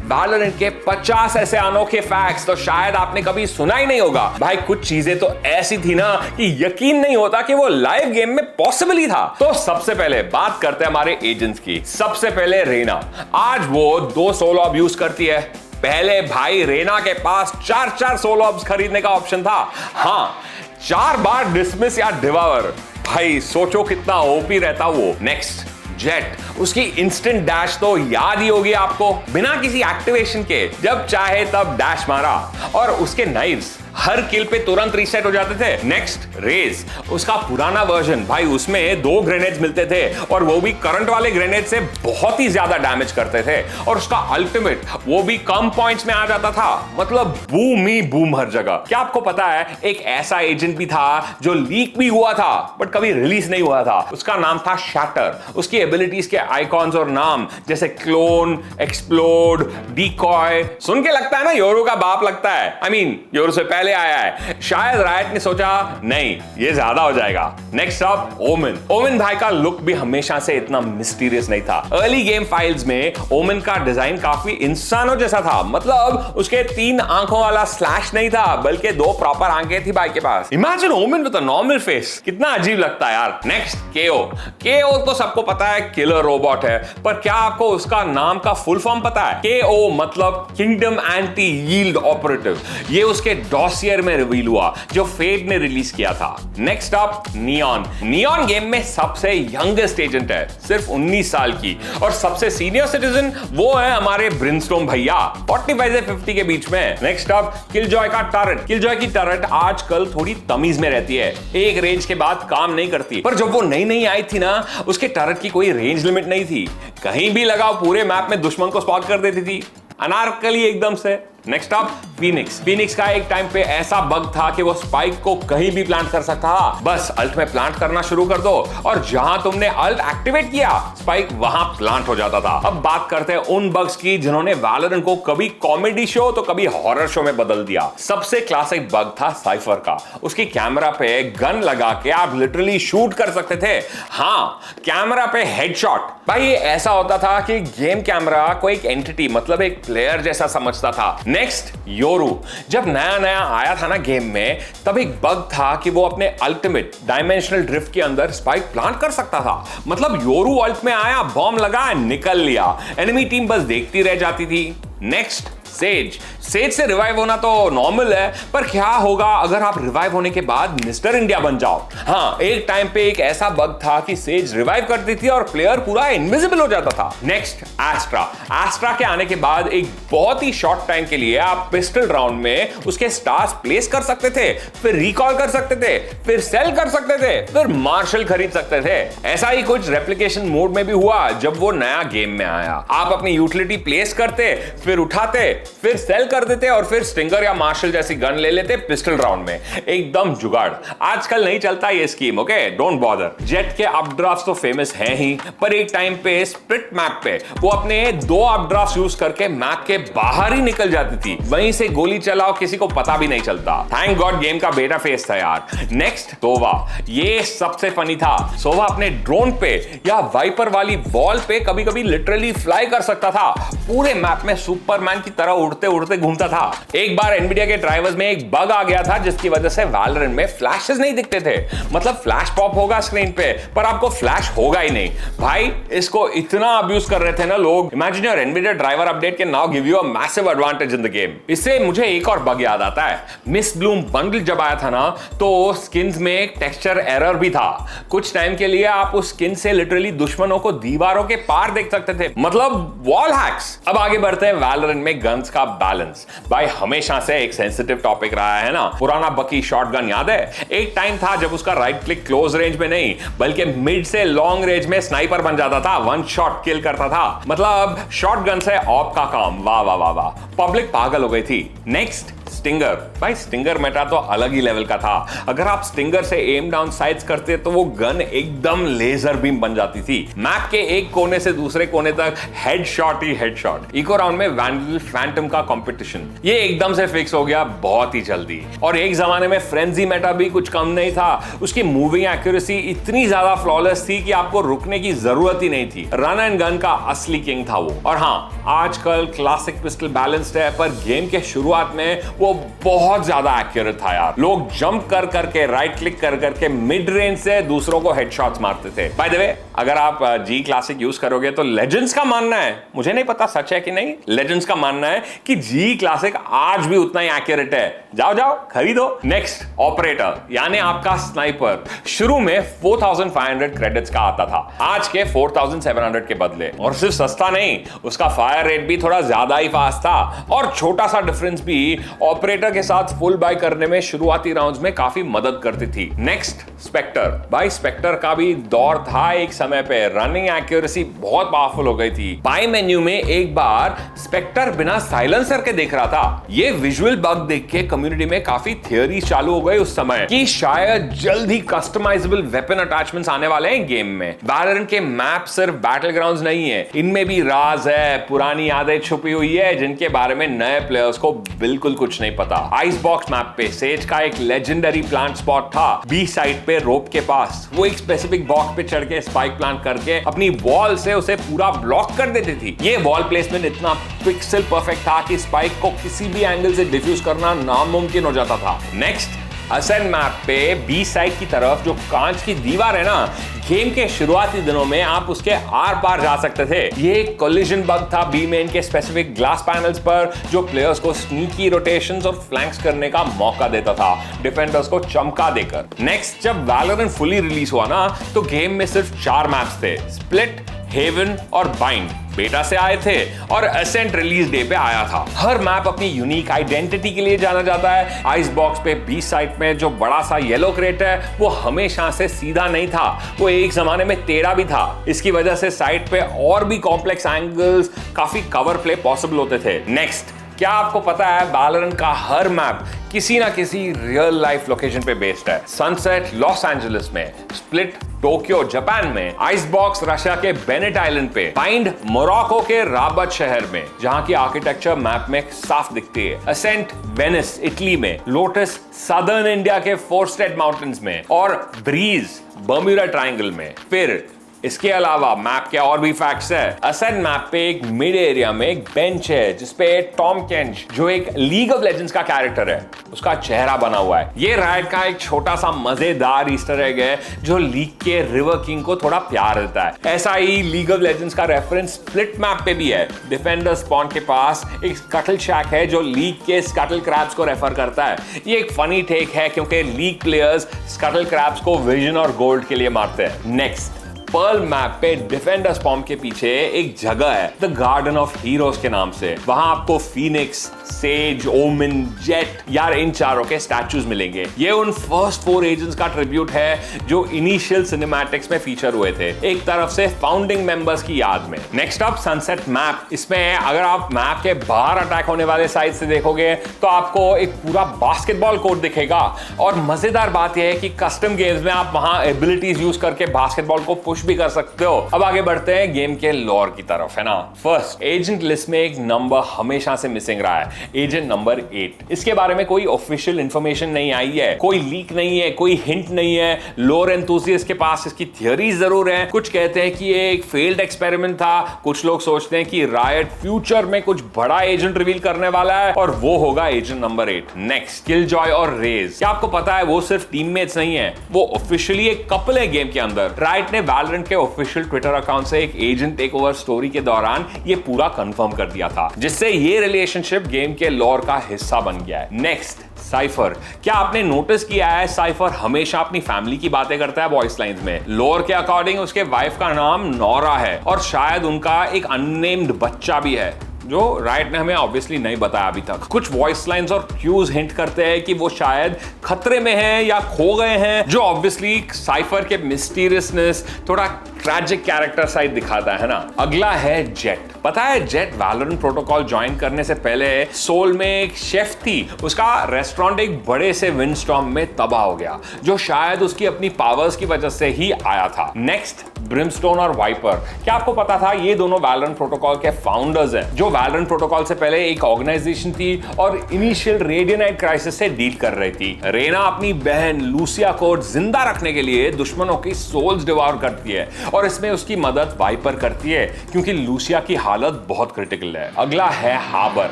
Valorant के 50 ऐसे अनोखे फैक्ट्स तो शायद आपने कभी सुना ही नहीं होगा। भाई कुछ चीजें तो ऐसी थी ना कि यकीन नहीं होता कि वो लाइव गेम में पॉसिबल ही था। तो सबसे पहले बात करते हैं हमारे एजेंट्स की। सबसे पहले रेना, आज वो 2 सोलो ऑब यूज करती है। पहले भाई रेना के पास 4 सोलो ऑब्स खरीदने का ऑप्शन था। हाँ, 4 बार डिसमिस या डिवावर। भाई सोचो कितना ओपी रहता वो। नेक्स्ट जेट, उसकी इंस्टेंट डैश तो याद ही होगी आपको, बिना किसी एक्टिवेशन के जब चाहे तब डैश मारा, और उसके नाइव्स हर किल पे तुरंत रीसेट हो जाते थे। नेक्स्ट रेज, उसका पुराना वर्जन, भाई उसमें 2 ग्रेनेड्स मिलते थे और वो भी करंट वाले ग्रेनेड से बहुत ही ज्यादा डैमेज करते थे, और उसका अल्टीमेट वो भी कम पॉइंट्स में आ जाता था। मतलब बूम ही बूम हर जगह। क्या आपको पता है एक ऐसा एजेंट भी था जो लीक भी हुआ था बट कभी रिलीज नहीं हुआ था? उसका नाम था शैटर। उसकी एबिलिटीज के आइकॉन्स और नाम जैसे क्लोन, एक्सप्लोड, डिकॉय सुन के लगता है ना योरू का बाप लगता है। आई मीन योरू से पहले आया है। शायद रायट ने सोचा नहीं ये ज्यादा हो जाएगा। Next up women. ओमेन भाई का लुक भी हमेशा से इतना मिस्टीरियस नहीं था। अर्ली गेम फाइल्स में ओमेन का डिजाइन काफी इंसानों जैसा था। मतलब उसके 3 आंखों वाला स्लैश नहीं था बल्कि 2 प्रॉपर आंखें थी भाई के पास। Imagine Omen with a normal face, कितना अजीब लगता है यार। नेक्स्ट केओ। केओ तो सबको पता है किलर रोबोट है, पर क्या आपको उसका नाम का फुल फॉर्म पता है? केओ मतलब किंगडम एंटी यील्ड ऑपरेटिव। ये उसके डॉसियर में रिवील हुआ जो फेड ने रिलीज किया था। Next up neon. Neon game में सबसे यंगेस्ट एजेंट है, सिर्फ 19 साल की, और सबसे सीनियर सिटीजन वो है हमारे ब्रिनस्टॉर्म भैया, 45 से 50 के बीच में। नेक्स्ट अप किलजॉय का टर्रेट। किलजॉय की टर्रेट आजकल थोड़ी तमीज में रहती है, एक रेंज के बाद काम नहीं करती, पर जब वो नई आई थी ना उसके टर्रेट की कोई रेंज लिमिट नहीं थी। कहीं भी लगाओ पूरे मैप में दुश्मन को स्पॉट कर देती थी, अनारकली एकदम से। Next up Phoenix. फीनिक्स का एक टाइम पे ऐसा बग था कि वो स्पाइक को कहीं भी प्लांट कर सकता था। बस अल्ट में प्लांट करना शुरू कर दो और जहां तुमने अल्ट एक्टिवेट किया स्पाइक वहां प्लांट हो जाता था। अब बात करते हैं उन बग्स की जिन्होंने वैलोरेंट को कभी कॉमेडी शो तो कभी हॉरर शो में बदल दिया। सबसे क्लासिक बग था साइफर का। उसकी कैमरा पे गन लगा के आप लिटरली शूट कर सकते थे। हाँ, कैमरा पे हेडशॉट। भाई ये ऐसा होता था कि गेम कैमरा को एक एंटिटी मतलब एक प्लेयर जैसा समझता था। Next Yoru. जब नया आया था ना गेम में तब एक बग था कि वो अपने अल्टीमेट डायमेंशनल ड्रिफ्ट के अंदर स्पाइक प्लांट कर सकता था। मतलब योरू अल्ट में आया, बॉम्ब लगा, निकल लिया, एनिमी टीम बस देखती रह जाती थी। Next says. सेज से रिवाइव होना तो नॉर्मल है, पर क्या होगा अगर आप रिवाइव होने के बाद मिस्टर इंडिया बन जाओ? हाँ, एक टाइम पे एक ऐसा बग था कि सेज रिवाइव करती थी और प्लेयर पूरा इनविजिबल हो जाता था। Next extra. एस्ट्रा के आने के बाद एक बहुत ही शॉर्ट टाइम के लिए आप पिस्टल राउंड में उसके स्टार्स प्लेस कर सकते थे, फिर रिकॉल कर सकते थे, फिर सेल कर सकते थे, फिर मार्शल खरीद सकते थे। ऐसा ही कुछ रेप्लिकेशन मोड में भी हुआ जब वो नया गेम में आया। आप अपनी यूटिलिटी प्लेस करते, फिर उठाते, फिर सेल कर देते और फिर स्टिंगर या मार्शल जैसी गन ले लेते पिस्टल राउंड में। एकदम जुगाड़। आजकल नहीं चलता ये scheme, okay, don't bother. Jet के अपड्राफ्ट्स तो फेमस हैं ही, पर एक टाइम पे स्प्लिट मैप पे वो अपने 2 अपड्राफ्ट्स यूज करके मैप के बाहर ही निकल जाती थी। वहीं से गोली चलाओ, किसी को पता भी नहीं चलता। थैंक गॉड गेम का बेटा फेस था यार। नेक्स्ट सोवा। ये सबसे फनी था। सोवा अपने ड्रोन पे या वाइपर वाली वॉल पे कभी कभी लिटरली फ्लाई कर सकता था। पूरे मैप में सुपरमैन की तरह उड़ते उड़ते घूमता था। एक बार एनवीडिया के ड्राइवर्स में एक बग आ गया था जिसकी वजह से वैलोरेंट में फ्लैशेस नहीं दिखते थे। मतलब फ्लैश पॉप होगा स्क्रीन पे पर आपको फ्लैश होगा ही नहीं। भाई इसको इतना अब्यूज कर रहे थे ना लोग। Imagine your Nvidia driver update can now give you a massive advantage in the game. इससे मुझे एक और बग याद आता है। मिस ब्लूम बंडल जब आया था ना तो स्किन्स में एक टेक्सचर एरर भी था। कुछ टाइम के लिए आप उस स्किन से लिटरली दुश्मनों को दीवारों के पार देख सकते थे। मतलब वॉल हैक्स। अब आगे बढ़ते हैं वैलोरेंट में गन्स का बैलेंस। भाई हमेशा से एक सेंसिटिव टॉपिक रहा है ना। पुराना बकी शॉटगन याद है? एक टाइम था जब उसका राइट क्लिक क्लोज रेंज में नहीं बल्कि मिड से लॉन्ग रेंज में स्नाइपर बन जाता था, 1 शॉट किल करता था। मतलब शॉटगन से ऑप का काम। वाह वाह वाह वाह, पब्लिक पागल हो गई थी। Next stinger. भाई स्टिंगर मेटा तो अलग ही लेवल का था। अगर आप स्टिंगर से एम डाउन साइट्स करते तो वो गन एकदम लेजर बीम बन जाती थी। मैप के एक कोने से दूसरे कोने तक हेडशॉट ही हेडशॉट। इको राउंड में वैंडल फैंटम का कंपटीशन ये एकदम से फिक्स हो गया बहुत ही जल्दी। और एक जमाने में फ्रेंजी मेटा भी कुछ कम नहीं था। उसकी मूविंग एक्यूरेसी इतनी ज्यादा फ्लॉलेस थी कि आपको रुकने की जरूरत ही नहीं थी। रन एंड गन का असली किंग था वो। और हाँ, आजकल क्लासिक पिस्टल बैलेंस्ड है, पर गेम के शुरुआत में वो बहुत ज्यादा एक्यूरेट था यार। लोग जंप कर करके राइट क्लिक कर करके मिड रेंज से दूसरों को हेडशॉट्स मारते थे। बाय द वे, अगर आप जी क्लासिक यूज करोगे तो लेजेंड्स का मानना है, मुझे नहीं पता सच है कि नहीं, लेजेंड्स का मानना है कि जी क्लासिक आज भी उतना ही एक्यूरेट है। जाओ जाओ खरीदो। नेक्स्ट, ऑपरेटर यानी आपका स्नाइपर। शुरू में 4500 क्रेडिट्स का आता था, आज के 4700 के बदले। और सिर्फ सस्ता नहीं, उसका फायर रेट भी थोड़ा ज्यादा ही फास्ट था। और छोटा सा डिफरेंस भी ऑपरेटर के साथ फुल बाय करने में शुरुआती राउंड्स में काफी मदद करती थी। Next, Spectre. भाई स्पेक्टर का भी दौर था एक समय पे। रनिंग एक्यूरेसी बहुत पावरफुल हो गई थी। बाय मेन्यू में एक बार स्पेक्टर बिना साइलेंसर के देख रहा था। ये विजुअल बग देख के कम्युनिटी में काफी थियरी चालू हो गई उस समय कि शायद जल्द ही कस्टमाइजेबल वेपन अटैचमेंट्स आने वाले हैं गेम में। वैलोरेंट के मैप सिर्फ बैटल ग्राउंड्स नहीं है, इनमें भी राज है, पुरानी यादें छुपी हुई है जिनके बारे में नए प्लेयर्स को बिल्कुल कुछ नहीं पता। आइस बॉक्स मैप पे सेज का एक लेजेंडरी प्लांट स्पॉट था, बी साइड पे रोप के पास। वो एक स्पेसिफिक बॉक्स पे चढ़ के स्पाइक प्लांट करके अपनी वॉल से उसे पूरा ब्लॉक कर देती थी। ये वॉल प्लेसमेंट इतना पिक्सल परफेक्ट था कि स्पाइक को किसी भी एंगल से डिफ्यूज करना नामुमकिन हो जाता था। नेक्स्ट, असेंट मैप पे बी साइड की तरफ जो कांच की दीवार है ना, गेम के शुरुआती दिनों में आप उसके आर पार जा सकते थे। ये एक कोलिजन बग था बी मेन के स्पेसिफिक ग्लास पैनल्स पर, जो प्लेयर्स को स्नीकी रोटेशंस और फ्लैंक्स करने का मौका देता था, डिफेंडर्स को चमका देकर। नेक्स्ट, जब वैलोरेंट फुली रिलीज हुआ ना, तो गेम में सिर्फ 4 मैप्स थे, स्प्लिट, हेवन और बाइंड बेटा से आए थे और असेंट रिलीज डे पे आया था। हर मैप अपनी यूनिक आइडेंटिटी के लिए जाना जाता है। आइस बॉक्स पे बी साइड में जो बड़ा सा येलो क्रेट है वो हमेशा से सीधा नहीं था, वो एक जमाने में टेढ़ा भी था। इसकी वजह से साइड पे और भी कॉम्प्लेक्स एंगल्स, काफी कवर प्ले पॉसिबल होते थे। नेक्स्ट, क्या आपको पता है वैलोरेंट का हर मैप किसी ना किसी रियल लाइफ लोकेशन पे बेस्ड है। सनसेट लॉस एंजलिस में, स्प्लिट टोक्यो जापान में, आइस बॉक्स रशिया के बेनेट आइलैंड पे, बाइंड मोरक्को के राबत शहर में जहां की आर्किटेक्चर मैप में साफ दिखती है, असेंट वेनिस इटली में, लोटस सदर्न इंडिया के फोरस्टेड माउंटेन्स में और ब्रीज बर्म्यूडा ट्रायंगल में। फिर इसके अलावा मैप के और भी फैक्ट्स है। असेंट मैप पे एक मिड एरिया में एक बेंच है जिसपे टॉम केंच, जो एक लीग ऑफ लेजेंड्स का कैरेक्टर है, उसका चेहरा बना हुआ है। ये राइट का एक छोटा सा मजेदार ईस्टर एग है जो लीग के रिवर किंग को थोड़ा प्यार देता है। ऐसा ही लीग ऑफ लेजेंड्स का रेफरेंस स्प्लिट मैप पे भी है। डिफेंडर स्पॉन के पास एक स्कटल शैक है जो लीग के स्कटल क्रैब्स को रेफर करता है। ये एक फनी टेक है क्योंकि लीग प्लेयर्स स्कटल क्रैब्स को विजन और गोल्ड के लिए मारते हैं। नेक्स्ट, पर्ल मैप पे डिफेंडर स्पॉन के पीछे एक जगह है द गार्डन ऑफ हीरोज के नाम से। वहां आपको फीनिक्स, सेज, ओमिन, जेट, यार इन चारों के स्टैचूज मिलेंगे। ये उन फर्स्ट 4 एजेंट्स का ट्रिब्यूट है जो इनिशियल सिनेमैटिक्स में फीचर हुए थे, एक तरफ से फाउंडिंग मेंबर्स की याद में। Next up, sunset map. इसमें अगर आप मैप के बाहर अटैक होने वाले साइड से देखोगे तो आपको एक पूरा बास्केटबॉल कोर्ट दिखेगा। और मजेदार बात यह है कि कस्टम गेम्स में आप वहां एबिलिटीज यूज करके बास्केटबॉल को पुश भी कर सकते हो। अब आगे बढ़ते हैं गेम के लॉर की तरफ, है ना। फर्स्ट, एजेंट लिस्ट में एक नंबर हमेशा से मिसिंग रहा है, एजेंट नंबर 8। इसके बारे में कोई ऑफिशियल इंफॉर्मेशन नहीं आई है, कोई लीक नहीं है, कोई हिंट नहीं है। लोर एंथुसियास्ट के पास इसकी थियरी जरूर है। कुछ कहते हैं कि ये एक फेल्ड एक्सपेरिमेंट था, कुछ लोग सोचते हैं कि रायट फ्यूचर में कुछ बड़ा एजेंट रिवील करने वाला है और वो होगा एजेंट नंबर 8। नेक्स्ट, किलजॉय और रेज। क्या आपको पता है वो सिर्फ टीममेट्स नहीं है, वो ऑफिशियली एक कपल है गेम के अंदर। राइट ने वैलोरेंट के ऑफिशियल ट्विटर अकाउंट से एक एजेंट टेक ओवर स्टोरी के दौरान ये पूरा कंफर्म कर दिया था, जिससे ये रिलेशनशिप गेम के लॉर का हिस्सा बन गया है। Next, cipher. क्या आपने नोटिस किया है साइफर हमेशा अपनी फैमिली की बातें करता है वॉइस लाइंस में। लोर के अकॉर्डिंग उसके वाइफ का नाम नोरा है और शायद उनका एक अननेम्ड बच्चा भी है, जो राइट ने हमें ऑब्वियसली नहीं बताया अभी तक। कुछ वॉइस लाइंस और क्यूज हिंट करते हैं कि वो शायद खतरे में हैं या खो गए हैं, जो ऑब्वियसली साइफर के मिस्टीरियसनेस, थोड़ा ट्रैजिक कैरेक्टर साइड दिखाता है ना। अगला है जेट। पता है जेट वैलोरेंट प्रोटोकॉल ज्वाइन करने से पहले सोल में एक शेफ थी, उसका रेस्टोरेंट एक बड़े से विंडस्टॉर्म में तबाह हो गया, जो शायद उसकी अपनी पावर्स की वजह से ही आया था। नेक्स्ट ब्रिमस्टोन और वाइपर। क्या आपको पता था ये दोनों वैलोरेंट प्रोटोकॉल के फाउंडर्स हैं, जो वैलोरेंट प्रोटोकॉल से पहले एक ऑर्गेनाइजेशन थी और इनिशियल रेडियनाइट क्राइसिस से डील कर रही थी। रेना अपनी बहन लूसिया को जिंदा रखने के लिए दुश्मनों की सोल्स डिवॉर करती है और इसमें उसकी मदद वाइपर करती है, क्योंकि लूसिया की हालत बहुत क्रिटिकल है। अगला है हाबर,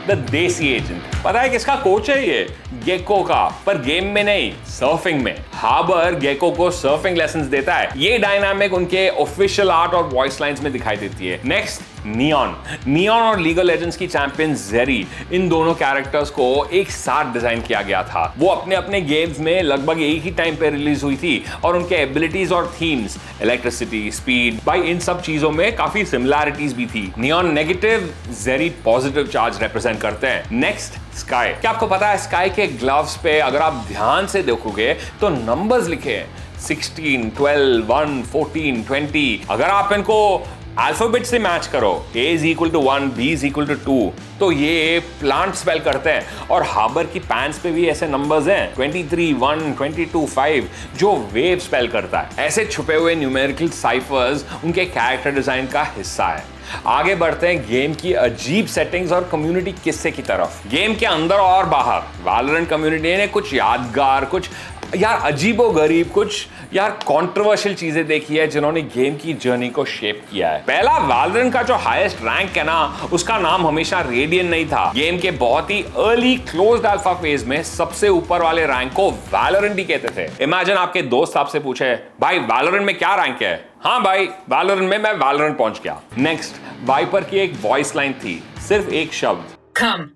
द देसी एजेंट। पता है किसका कोच है ये? गेको का, पर गेम में नहीं, सर्फिंग में। हाबर गेको को सर्फिंग लेसन्स देता है। ये डायनामिक उनके ऑफिशियल आर्ट और वॉइस लाइंस में दिखाई देती है। नेक्स्ट नियॉन और लीग ऑफ लेजेंड्स की चैंपियन जेरी, इन दोनों कैरेक्टर्स को एक साथ डिजाइन किया गया था। वो अपने अपने गेम्स में लगभग एक ही टाइम पे रिलीज हुई थी और उनके एबिलिटीज और थीम्स, इलेक्ट्रिसिटी, स्पीड, भाई इन सब चीजों में काफी सिमिलैरिटीज भी थी। Neon negative, Jerry positive charge represent करते हैं। Next sky. क्या आपको पता है स्काई के ग्लव्स पे अगर आप ध्यान से देखोगे तो नंबर्स लिखे हैं, 16, 12, 1, 14, 20। अगर आप इनको अल्फाबेट से मैच करो, A is equal to 1, B is equal to 2, तो ये प्लांट स्पेल करते हैं। और हाबर की पैंट्स पे भी ऐसे नंबर्स हैं, 23, 1, 22, 5, जो वेव स्पेल करता है। ऐसे छुपे हुए न्यूमेरिकल साइफर्स उनके कैरेक्टर डिजाइन का हिस्सा है। आगे बढ़ते हैं गेम की अजीब सेटिंग्स और कम्युनिटी किस्से की तरफ। गेम के अंदर और बाहर वैलोरेंट कम्युनिटी ने कुछ यादगार, कुछ यार अजीबो गरीब, कुछ यार कंट्रोवर्शियल चीजें देखी है जिन्होंने गेम की जर्नी को शेप किया है। पहला वैलोरेंट का जो हाईएस्ट रैंक है ना, उसका नाम हमेशा रेडियन नहीं था। गेम के बहुत ही अर्ली क्लोज्ड अल्फा फेज में सबसे ऊपर वाले रैंक को वैलोरेंट ही कहते थे। इमेजिन आपके दोस्त आपसे पूछे, भाई वैलोरेंट में क्या रैंक है? हाँ भाई वैलोरेंट में मैं वैलोरेंट पहुंच गया। नेक्स्ट वाइपर की एक वॉइस लाइन थी, सिर्फ एक शब्द,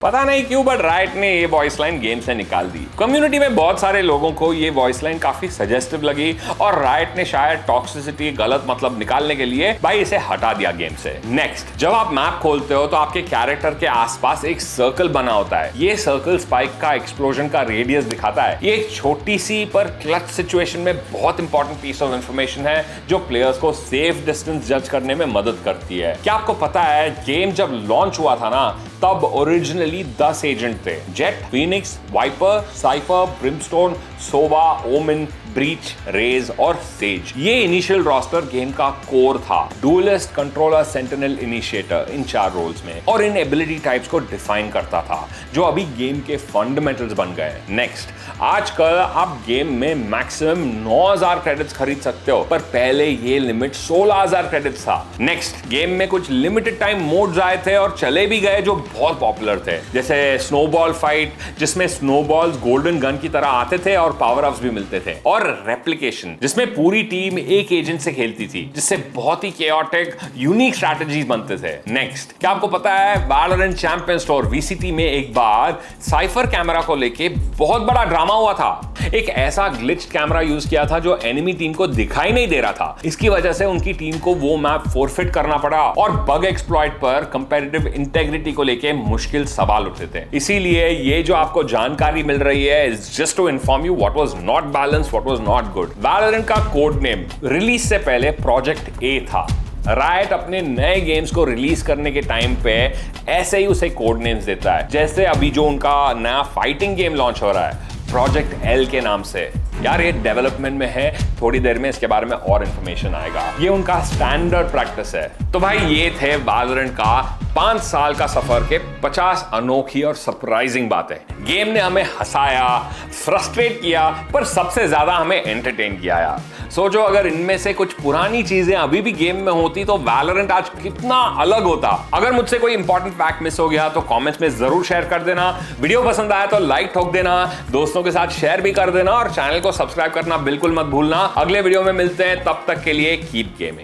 पता नहीं क्यों बट राइट ने ये वॉइस लाइन गेम से निकाल दी। कम्युनिटी में बहुत सारे लोगों को ये वॉइस लाइन काफी सजेस्टिव लगी और राइट ने शायद टॉक्सिसिटी, गलत मतलब निकालने के लिए भाई इसे हटा दिया गेम से। नेक्स्ट, जब आप मैप खोलते हो तो आपके कैरेक्टर के आसपास एक सर्कल बना होता है। ये सर्कल स्पाइक का एक्सप्लोजन का रेडियस दिखाता है। ये एक छोटी सी पर क्लच सिचुएशन में बहुत इंपॉर्टेंट पीस ऑफ इंफॉर्मेशन है जो प्लेयर्स को सेफ डिस्टेंस जज करने में मदद करती है। क्या आपको पता है गेम जब लॉन्च हुआ था ना, तब ओरिजिनली 10 एजेंट थे, Jett, Phoenix, Viper, Cypher, Brimstone, Sova, Omen, Breach, Raze और सेज। ये इनिशियल रोस्टर गेम का कोर था। डुएलिस्ट, कंट्रोलर, सेंटिनल, इनिशिएटर, इन 4 रोल्स में, और इन एबिलिटी टाइप्स को डिफाइन करता था, जो अभी गेम के फंडामेंटल्स बन गए। नेक्स्ट, आजकल आप गेम में मैक्सिमम 9000 क्रेडिट्स खरीद सकते हो, पर पहले ये लिमिट 16000 क्रेडिट्स था। नेक्स्ट, गेम में कुछ लिमिटेड टाइम मोड्स आए थे और चले भी गए जो बहुत पॉपुलर थे, जैसे स्नोबॉल फाइट, जिसमें स्नोबॉल्स गोल्डन गन की तरह आते थे और पावर अप्स भी मिलते थे, और रेप्लिकेशन, जिसमें पूरी टीम एक एजेंट से खेलती थी, जिससे बहुत ही केओटिक यूनिक स्ट्रैटेजीज बनते थे। नेक्स्ट, क्या आपको पता है वैलोरेंट चैंपियन स्टोर वीसीटी में एक बार साइफर कैमरा को लेके बहुत बड़ा ड्रामा हुआ था। एक ऐसा ग्लिच्ड कैमरा यूज किया था जो एनिमी टीम को दिखाई नहीं दे रहा था। इसकी वजह से उनकी टीम को वो मैप फोरफिट करना पड़ा और बग एक्सप्लॉइट पर कंपैरेटिव इंटेग्रिटी को लेके मुश्किल सवाल उठते थे। इसीलिए ये जो आपको जानकारी मिल रही है is just to inform you what was not balanced, what was not good. Valorant का कोड नेम रिलीज से पहले प्रोजेक्ट ए था। राइट अपने नए गेम्स को रिलीज करने के टाइम पे ऐसे ही उसे कोड नेम्स देता है, जैसे अभी जो उनका नया फाइटिंग गेम लॉन्च हो रहा है प्रोजेक्ट एल के नाम से। यार ये डेवलपमेंट में है, थोड़ी देर में इसके बारे में और इंफॉर्मेशन आएगा। ये उनका स्टैंडर्ड प्रैक्टिस है। तो भाई ये थे वैलोरेंट का 5 साल का सफर के 50 अनोखी और सरप्राइजिंग बातें। गेम ने हमें हंसाया, फ्रस्ट्रेट किया, पर सबसे ज्यादा हमें एंटरटेन किया यार। सोचो अगर इनमें से कुछ पुरानी चीजें अभी भी गेम में होती तो वैलोरेंट आज कितना अलग होता। अगर मुझसे कोई इंपॉर्टेंट फैक्ट मिस हो गया तो कमेंट्स में जरूर शेयर कर देना। वीडियो पसंद आया तो लाइक ठोक देना, दोस्तों के साथ शेयर भी कर देना और चैनल को सब्सक्राइब करना बिल्कुल मत भूलना। अगले वीडियो में मिलते हैं, तब तक के लिए कीप गेमिंग।